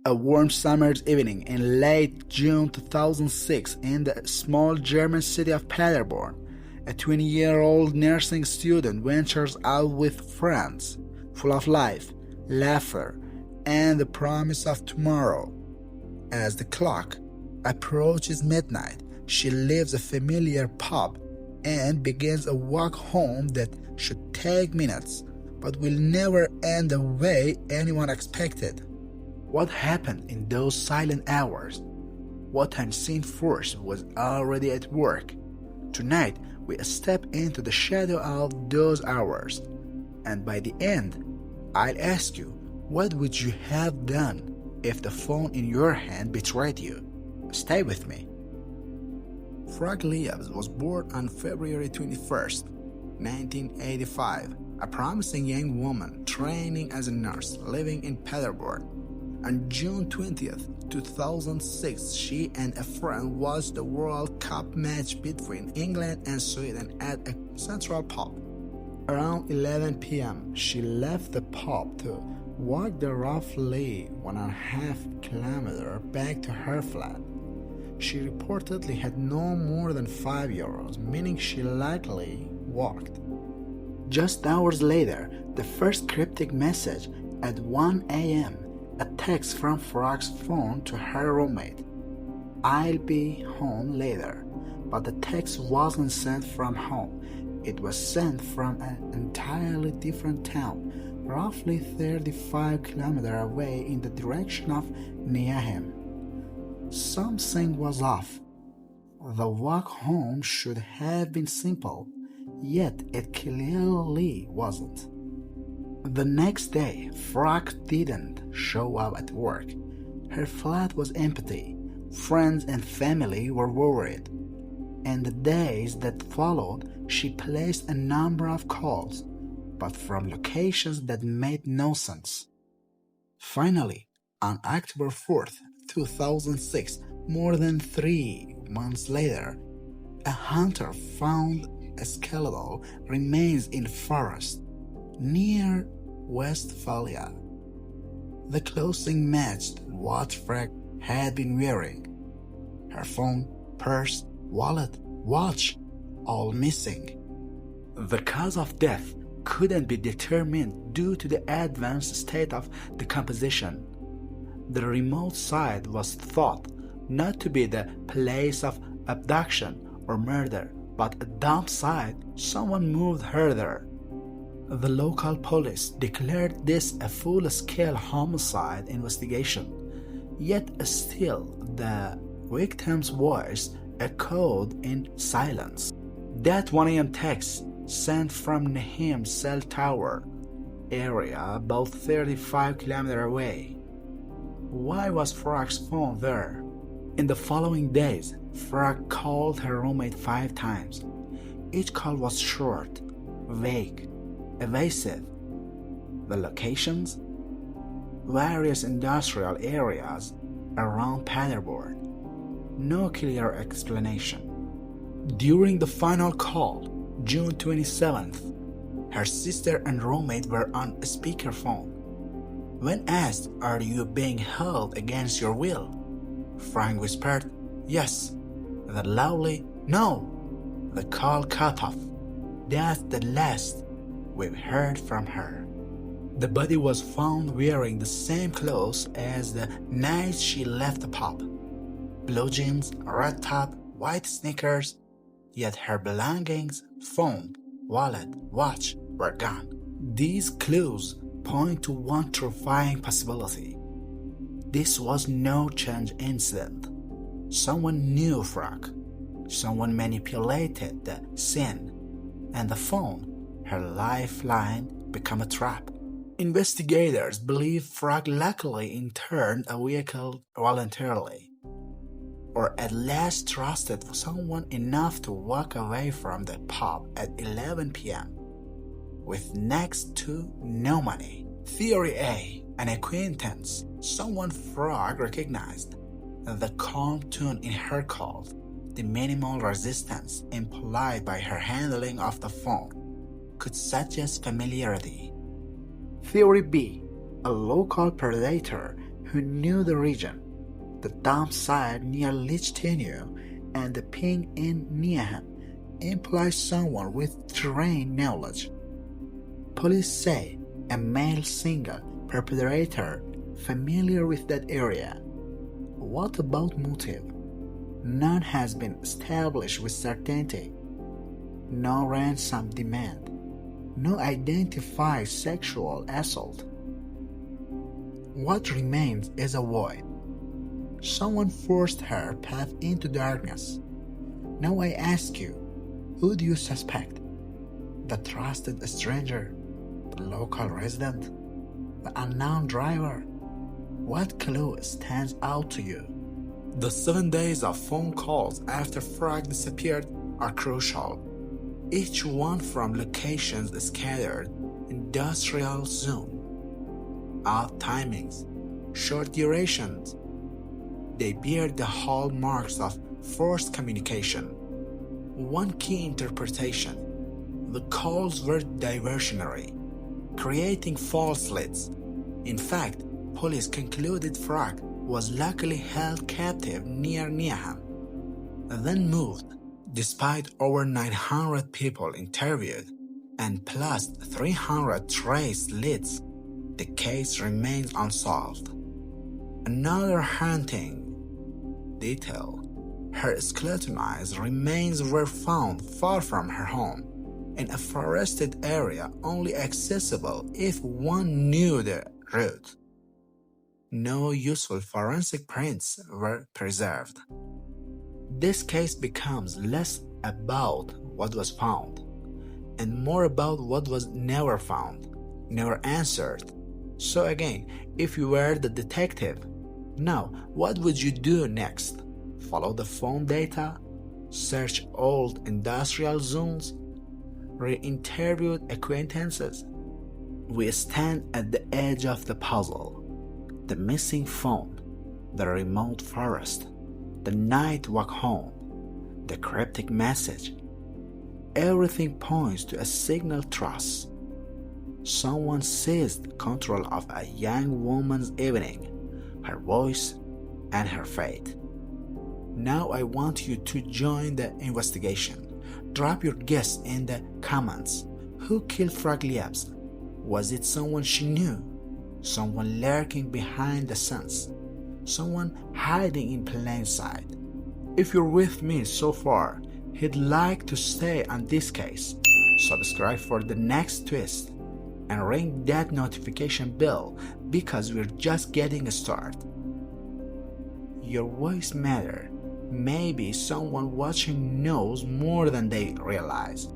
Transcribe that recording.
A warm summer's evening in late June 2006 in the small German city of Paderborn, a 20-year-old nursing student ventures out with friends, full of life, laughter, and the promise of tomorrow. As the clock approaches midnight, she leaves a familiar pub and begins a walk home that should take minutes, but will never end the way anyone expected. What happened in those silent hours? What unseen force was already at work? Tonight, we step into the shadow of those hours, and by the end, I'll ask you, what would you have done if the phone in your hand betrayed you? Stay with me. Frauke Liebs was born on February 21st, 1985, a promising young woman training as a nurse living in Paderborn. On June 20th, 2006, she and a friend watched the World Cup match between England and Sweden at a central pub. Around 11 p.m., she left the pub to walk the roughly 1.5 kilometers back to her flat. She reportedly had no more than €5, meaning she likely walked. Just hours later, the first cryptic message at 1 a.m., a text from Frauke's phone to her roommate. "I'll be home later." But the text wasn't sent from home. It was sent from an entirely different town, roughly 35 kilometers away in the direction of Neheim. Something was off. The walk home should have been simple, yet it clearly wasn't. The next day, Frauke didn't show up at work. Her flat was empty. Friends and family were worried. In the days that followed, she placed a number of calls, but from locations that made no sense. Finally, on October 4th, 2006, more than 3 months later, a hunter found a skeletal remains in forest near Westphalia. The clothing matched what Frauke had been wearing. Her phone, purse, wallet, watch, all missing. The cause of death couldn't be determined due to the advanced state of decomposition. The remote site was thought not to be the place of abduction or murder, but a dump site. Someone moved her there. The local police declared this a full-scale homicide investigation, yet still the victim's voice echoed in silence. That 1 a.m. text sent from Neheim's cell tower area about 35 kilometers away. Why was Frauke's phone there? In the following days, Frauke called her roommate 5 times. Each call was short, vague, evasive. The locations? Various industrial areas around Paderborn. No clear explanation. During the final call, June 27th, her sister and roommate were on a speakerphone. When asked, "Are you being held against your will?" Frauke whispered, "Yes." The lovely "No." The call cut off. That's the last we've heard from her. The body was found wearing the same clothes as the night she left the pub. Blue jeans, red top, white sneakers, yet her belongings, phone, wallet, watch, were gone. These clues point to one terrifying possibility. This was no chance incident. Someone knew Frauke. Someone manipulated the scene, and the phone, her lifeline, became a trap. Investigators believe Frauke luckily entered a vehicle voluntarily, or at least trusted someone enough to walk away from the pub at 11 p.m. with next to no money. Theory A, an acquaintance, someone Frauke recognized. The calm tone in her calls, the minimal resistance implied by her handling of the phone, could suggest familiarity. Theory B, a local predator who knew the region, the dump site near Lichtenau and the ping in Neaham implies someone with terrain knowledge. Police say a male single perpetrator familiar with that area. What about motive? None has been established with certainty. No ransom demand. No identified sexual assault. What remains is a void. Someone forced her path into darkness. Now I ask you, who do you suspect? The trusted stranger? The local resident? The unknown driver? What clue stands out to you? The 7 days of phone calls after Frauke disappeared are crucial. Each one from locations scattered, industrial zone, odd timings, short durations. They bear the hallmarks of forced communication. One key interpretation: the calls were diversionary, creating false leads. In fact, police concluded Frauke was luckily held captive near Neaham, then moved. Despite over 900 people interviewed and plus 300 trace leads, the case remains unsolved. Another haunting detail: her skeletonized remains were found far from her home, in a forested area only accessible if one knew the route. No useful forensic prints were preserved. This case becomes less about what was found and more about what was never found, never answered. So again, if you were the detective, now what would you do next? Follow the phone data? Search old industrial zones? Re-interview acquaintances? We stand at the edge of the puzzle. The missing phone, the remote forest, the night walk home, the cryptic message. Everything points to a signal trust. Someone seized control of a young woman's evening, her voice, and her fate. Now I want you to join the investigation. Drop your guess in the comments. Who killed Frauke Liebs? Was it someone she knew? Someone lurking behind the scenes? Someone hiding in plain sight? If you're with me so far, hit like to stay on this case, subscribe for the next twist, and ring that notification bell because we're just getting started. Your voice matters. Maybe someone watching knows more than they realize.